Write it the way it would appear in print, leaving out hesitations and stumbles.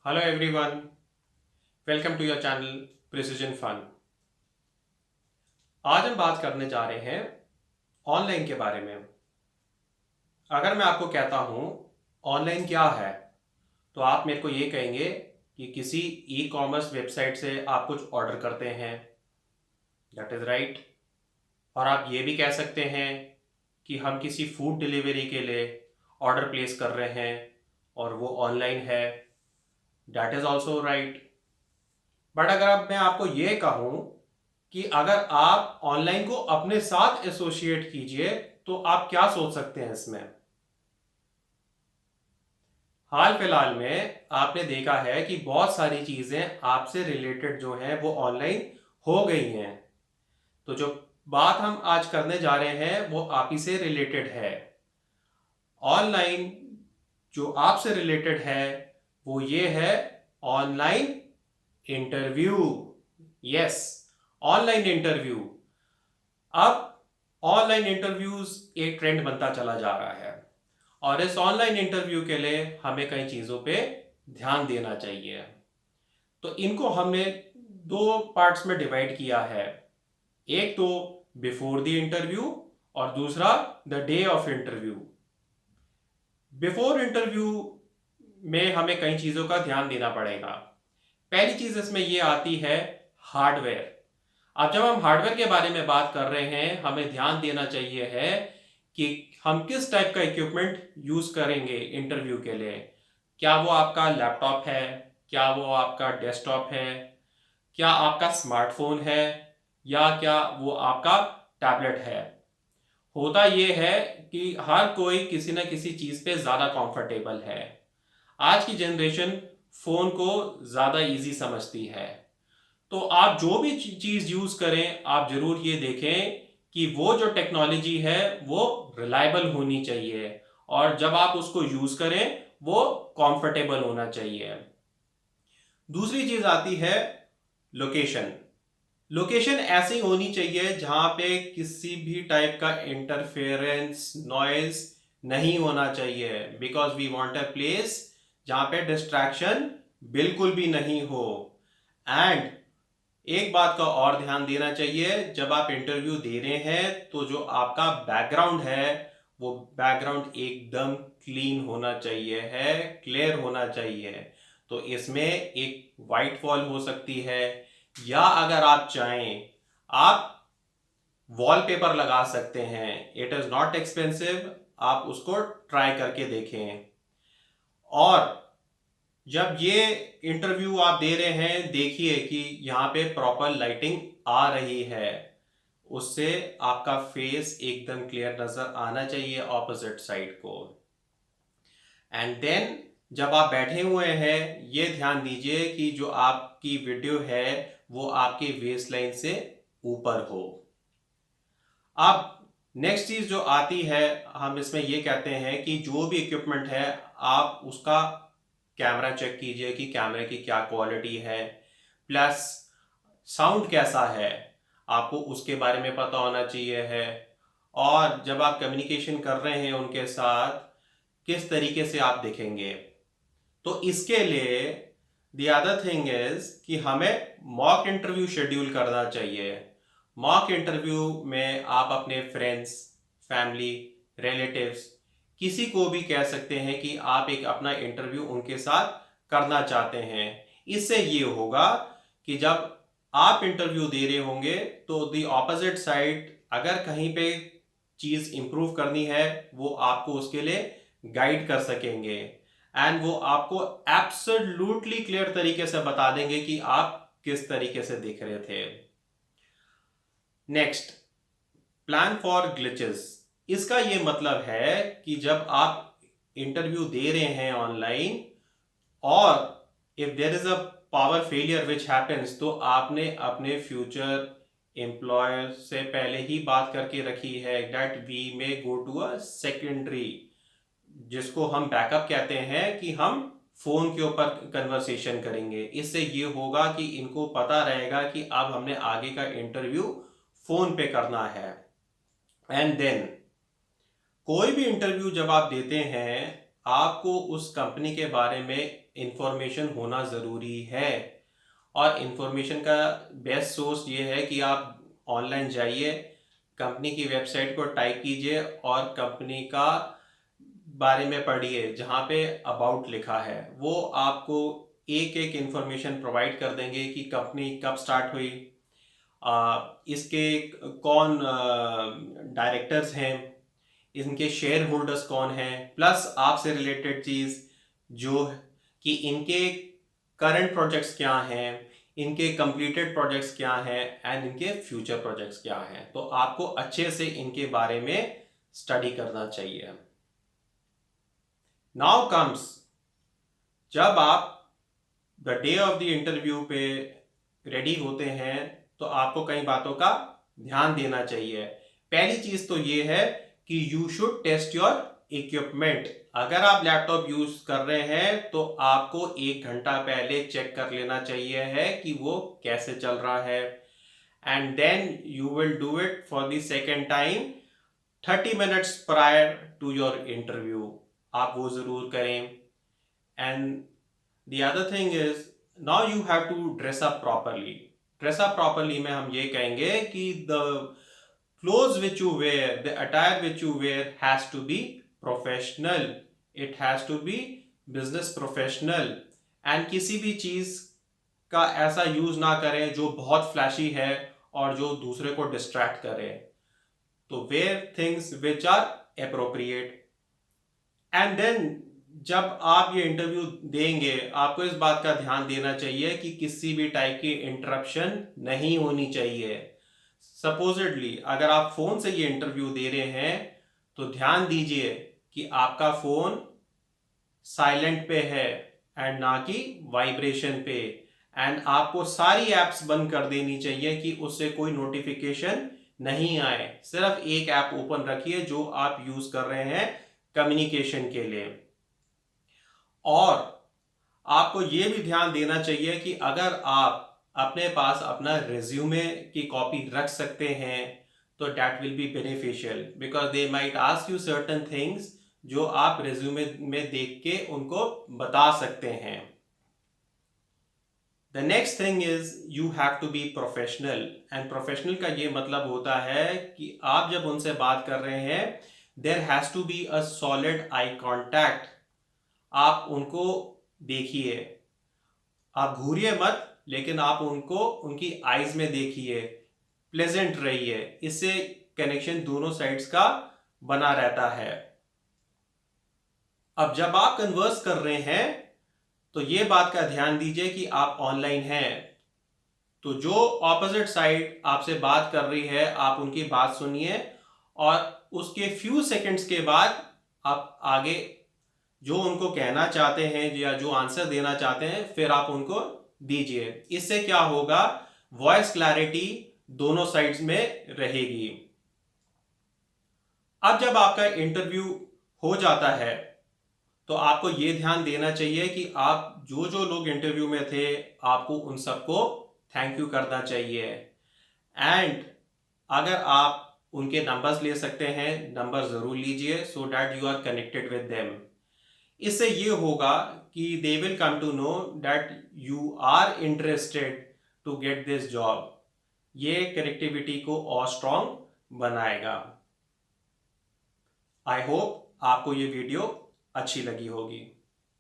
Hello everyone, welcome to your channel precision fun. आज हम बात करने जा रहे हैं ऑनलाइन के बारे में। अगर मैं आपको कहता हूं ऑनलाइन क्या है, तो आप मेरे को ये कहेंगे कि किसी ई कॉमर्स वेबसाइट से आप कुछ ऑर्डर करते हैं। That is right. और आप ये भी कह सकते हैं कि हम किसी फूड डिलीवरी के लिए ऑर्डर प्लेस कर रहे हैं और वो ऑनलाइन है। That is also right. But अगर अब मैं आपको ये कहूं कि अगर आप ऑनलाइन को अपने साथ एसोसिएट कीजिए, तो आप क्या सोच सकते हैं इसमें। हाल फिलहाल में आपने देखा है कि बहुत सारी चीजें आपसे रिलेटेड जो हैं वो ऑनलाइन हो गई हैं। तो जो बात हम आज करने जा रहे हैं वो आप ही से रिलेटेड है। ऑनलाइन जो आपसे रिलेटेड है वो ये है online interview. Yes, online interview. अब ऑनलाइन इंटरव्यूज एक ट्रेंड बनता चला जा रहा है और इस ऑनलाइन इंटरव्यू के लिए हमें कई चीजों पे ध्यान देना चाहिए। तो इनको हमने दो पार्ट्स में डिवाइड किया है। एक तो बिफोर द इंटरव्यू और दूसरा the day of interview. Before interview में हमें कई चीजों का ध्यान देना पड़ेगा। पहली चीज इसमें यह आती है हार्डवेयर। अब जब हम हार्डवेयर के बारे में बात कर रहे हैं, हमें ध्यान देना चाहिए है कि हम किस टाइप का इक्विपमेंट यूज करेंगे इंटरव्यू के लिए। क्या वो आपका लैपटॉप है, क्या वो आपका डेस्कटॉप है, क्या आपका स्मार्टफोन है, या क्या वो आपका टैबलेट है। होता ये है कि हर कोई किसी ना किसी चीज पे ज्यादा कंफर्टेबल है। आज की जनरेशन फोन को ज्यादा इजी समझती है। तो आप जो भी चीज यूज करें, आप जरूर ये देखें कि वो जो टेक्नोलॉजी है वो रिलायबल होनी चाहिए, और जब आप उसको यूज करें वो कंफर्टेबल होना चाहिए। दूसरी चीज आती है लोकेशन। लोकेशन ऐसी होनी चाहिए जहां पे किसी भी टाइप का इंटरफेरेंस नॉइज नहीं होना चाहिए, because we want a place जहां पे डिस्ट्रैक्शन बिल्कुल भी नहीं हो। एंड एक बात का और ध्यान देना चाहिए, जब आप इंटरव्यू दे रहे हैं तो जो आपका बैकग्राउंड है वो बैकग्राउंड एकदम क्लीन होना चाहिए है, क्लियर होना चाहिए। तो इसमें एक वाइट वॉल हो सकती है, या अगर आप चाहें आप वॉलपेपर लगा सकते हैं। इट इज नॉट एक्सपेंसिव, आप उसको ट्राई करके देखें। और जब ये इंटरव्यू आप दे रहे हैं, देखिए कि यहाँ पे प्रॉपर लाइटिंग आ रही है, उससे आपका फेस एकदम क्लियर नजर आना चाहिए ऑपोजिट साइड को। एंड देन जब आप बैठे हुए हैं, ये ध्यान दीजिए कि जो आपकी वीडियो है वो आपके वेस्ट लाइन से ऊपर हो। अब नेक्स्ट चीज जो आती है, हम इसमें ये कहते हैं कि जो भी इक्विपमेंट है आप उसका कैमरा चेक कीजिए कि कैमरे की क्या क्वालिटी है, प्लस साउंड कैसा है, आपको उसके बारे में पता होना चाहिए है। और जब आप कम्युनिकेशन कर रहे हैं उनके साथ, किस तरीके से आप दिखेंगे। तो इसके लिए द अदर थिंग इज कि हमें मॉक इंटरव्यू शेड्यूल करना चाहिए। मॉक इंटरव्यू में आप अपने फ्रेंड्स, फैमिली, रिलेटिव्स, किसी को भी कह सकते हैं कि आप एक अपना इंटरव्यू उनके साथ करना चाहते हैं। इससे ये होगा कि जब आप इंटरव्यू दे रहे होंगे तो द ऑपोजिट साइड अगर कहीं पे चीज इंप्रूव करनी है वो आपको उसके लिए गाइड कर सकेंगे, एंड वो आपको एब्सोल्युटली क्लियर तरीके से बता देंगे कि आप किस तरीके से दिख रहे थे। Next, plan for glitches. इसका ये मतलब है कि जब आप इंटरव्यू दे रहे हैं ऑनलाइन और if there is a power failure which happens, तो आपने अपने फ्यूचर एम्प्लॉयर से पहले ही बात करके रखी है that we may go to a secondary, जिसको हम बैकअप कहते हैं, कि हम फोन के ऊपर कन्वर्सेशन करेंगे। इससे ये होगा कि इनको पता रहेगा कि अब हमने आगे का इंटरव्यू फोन पे करना है। एंड देन कोई भी इंटरव्यू जब आप देते हैं आपको उस कंपनी के बारे में इंफॉर्मेशन होना ज़रूरी है। और इंफॉर्मेशन का बेस्ट सोर्स ये है कि आप ऑनलाइन जाइए, कंपनी की वेबसाइट को टाइप कीजिए और कंपनी का बारे में पढ़िए। जहाँ पे अबाउट लिखा है वो आपको एक एक इंफॉर्मेशन प्रोवाइड कर देंगे कि कंपनी कब स्टार्ट हुई, इसके कौन डायरेक्टर्स हैं, इनके शेयर होल्डर्स कौन हैं, प्लस आपसे रिलेटेड चीज़ जो कि इनके करंट प्रोजेक्ट्स क्या हैं, इनके कंप्लीटेड प्रोजेक्ट्स क्या हैं एंड इनके फ्यूचर प्रोजेक्ट्स क्या हैं। तो आपको अच्छे से इनके बारे में स्टडी करना चाहिए। नाउ कम्स, जब आप the day of the interview पे रेडी होते हैं तो आपको कई बातों का ध्यान देना चाहिए। पहली चीज तो ये है कि you should test your equipment. अगर आप लैपटॉप यूज कर रहे हैं तो आपको 1 घंटा पहले चेक कर लेना चाहिए है कि वो कैसे चल रहा है, and then you will do it for the second time 30 minutes prior to your interview. आप वो जरूर करें। And the other thing is, now you have to dress up properly. Dress up properly में हम ये कहेंगे कि the clothes which you wear, the attire which you wear has to be professional. It has to be business professional. And किसी भी चीज का ऐसा यूज ना करें जो बहुत फ्लैशी है और जो दूसरे को डिस्ट्रैक्ट करे। तो wear things which are appropriate. And then जब आप ये इंटरव्यू देंगे आपको इस बात का ध्यान देना चाहिए कि किसी भी टाइप की इंटरप्शन नहीं होनी चाहिए। सपोजिटली अगर आप फोन से ये इंटरव्यू दे रहे हैं तो ध्यान दीजिए कि आपका फोन साइलेंट पे है एंड ना कि वाइब्रेशन पे, एंड आपको सारी एप्स बंद कर देनी चाहिए कि उससे कोई नोटिफिकेशन नहीं आए। सिर्फ एक ऐप ओपन रखिए जो आप यूज कर रहे हैं कम्युनिकेशन के लिए। और आपको ये भी ध्यान देना चाहिए कि अगर आप अपने पास अपना रिज्यूमे की कॉपी रख सकते हैं तो that will be beneficial, because they might ask you certain things जो आप रिज्यूमे में देख के उनको बता सकते हैं। The next thing is you have to be professional. And professional का ये मतलब होता है कि आप जब उनसे बात कर रहे हैं there has to be a solid eye contact. आप उनको देखिए, आप घूरिए मत, लेकिन आप उनको उनकी आईज में देखिए, प्लेजेंट रहिए। इससे कनेक्शन दोनों साइड्स का बना रहता है। अब जब आप कन्वर्स कर रहे हैं तो ये बात का ध्यान दीजिए कि आप ऑनलाइन हैं, तो जो ऑपोजिट साइड आपसे बात कर रही है आप उनकी बात सुनिए और उसके फ्यू सेकंड्स के बाद आप आगे जो उनको कहना चाहते हैं या जो आंसर देना चाहते हैं फिर आप उनको दीजिए। इससे क्या होगा, वॉइस क्लैरिटी दोनों साइड्स में रहेगी। अब जब आपका इंटरव्यू हो जाता है तो आपको यह ध्यान देना चाहिए कि आप जो जो लोग इंटरव्यू में थे आपको उन सबको थैंक यू करना चाहिए। एंड अगर आप उनके नंबर्स ले सकते हैं नंबर जरूर लीजिए so that you are connected with them. इससे ये होगा कि they will come to know that you are interested to get this job. ये कनेक्टिविटी को और स्ट्रॉन्ग बनाएगा। आई होप आपको ये वीडियो अच्छी लगी होगी।